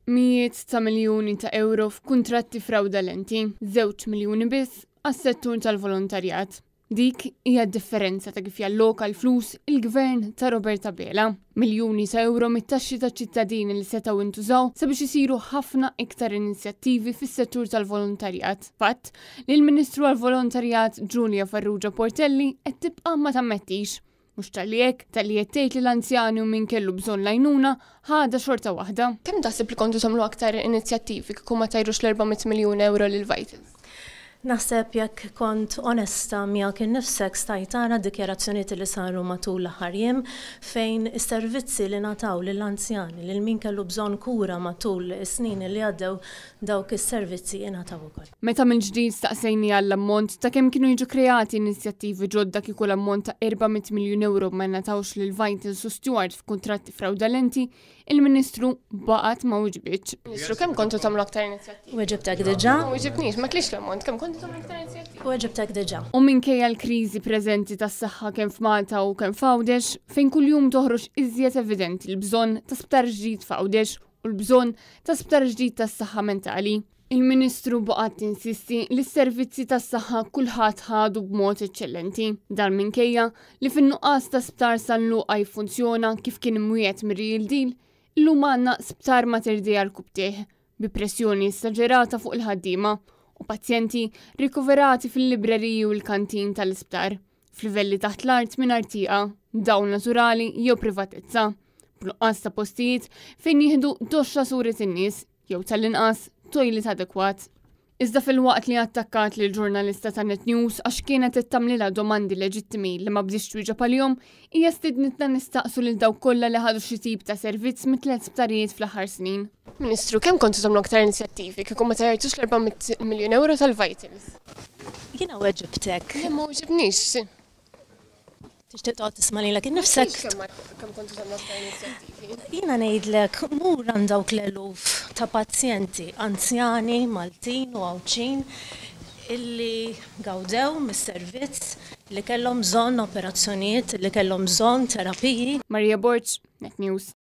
Mijiet ta' miljuni ta' euro f'kuntratti fraudolenti, 2 miljuni biss għas-settur tal-volontarjat. Dik hija d-differenza ta' kif jalloka l-flus il-gvern ta' Roberta Bela. Miljuni ta' euro mit-taxxi ta' ċittadini li setgħu intużaw sabiex isiru ħafna iktar inizjattivi fis-settur tal-volontarjat. Fatt li l-Ministru għall-Volontarjat Giulia Farrugia Portelli qed tibqa' ma tammettix. Mhux tal-li qed tgħid li l-anzjani u min kellu bżonn lajnuna ħada xorta waħda. Kemm taħseb li kontu tagħmlu aktar inizjattivi kieku ma tajrux l-400 miljun euro lil Vitals? Naħseb jekk kont onesta miegħek innifsek stajt tara dikjarazzjonijiet li saru matul l-aħħar jiem fejn is-servizzi li nataw lill-anzjani lil min kellu bżonn kura matul is-snin li għaddew dawk is-servizzi ingħataw ukoll. Meta mill-ġdid staqsejni għall-ammont ta' kemm kienu jiġu kreati inizjattivi ġodda kieku l-ammont ta' 400 miljun euro ma ngħatawx lil Vitals u Stewart f'kuntratti fraudolenti, il-Ministru baqgħet ma weġibitx. Ministru, kemm kontu tagħmlu aktar inizjattivi? Weġibtek diġà? Ma weġibniex, ma tlix l-ammont, kemm kontu tagħmlu aktar inizjattivi? Weġibtek diġà. U minkejja l-kriżi preżenti tas-saħħa kemm f'Malta u kemm f'Għawdex, fejn kuljum toħroġ iżjed evidenti l-bżonn ta' sptar ġdid f'Għawdex u l-bżonn ta' sptar ġdid tas-saħħa mentali. Il-Ministru baqgħet tinsisti li s-servizzi tas-saħħa kulħadd ħadu b'mod eċċellenti. Dan minkejja li fin-nuqqas ta' sptar sal-luqa jiffunzjona kif kien imwiet mir-Real Deal, illum għandna sptar materdija l-kubtieħ bi pressjoni esaġerata fuq il-ħaddiema u pazjenti rikoverati fil-libreriji u l-kantin tal-isptar f'livelli taħt l-art mingħajr tieqa, dawn naturali jew privatezza, b'nuqqas ta' postijiet fejn jieħdu doxxa suret in-nies jew tal-inqas toilet adekwat. Iżda fil-waqt li attakkat lil ġurnalista ta' Net News għax kienet tittamlilha domandi leġittimi li ma bdix twieġeb għalihom, hija stidnitna nistaqsu lil dawk kollha li ħadu xi tip ta' servizz mit-tliet sptarijiet fl-aħħar snin. Ministru, kemm kontu tagħmlu aktar inizjattivi kieku ma tajrtux l-400 miljun euro tal-Vitals? Jiena weġibtek. Ma weġibniex. Tixtieq toqgħod tisma' lilek innifsek. Kemm kontu tagħmlu aktar inizjattivi? Jiena ngħidlek mur għand dawk l-eluf ta' pazjenti anzjani, Maltin u Għawċin illi gawdew mis-servizz li kellhom bżonn operazzjonijiet, li kellhom bżonn terapiji. Marija Borġ, Net News.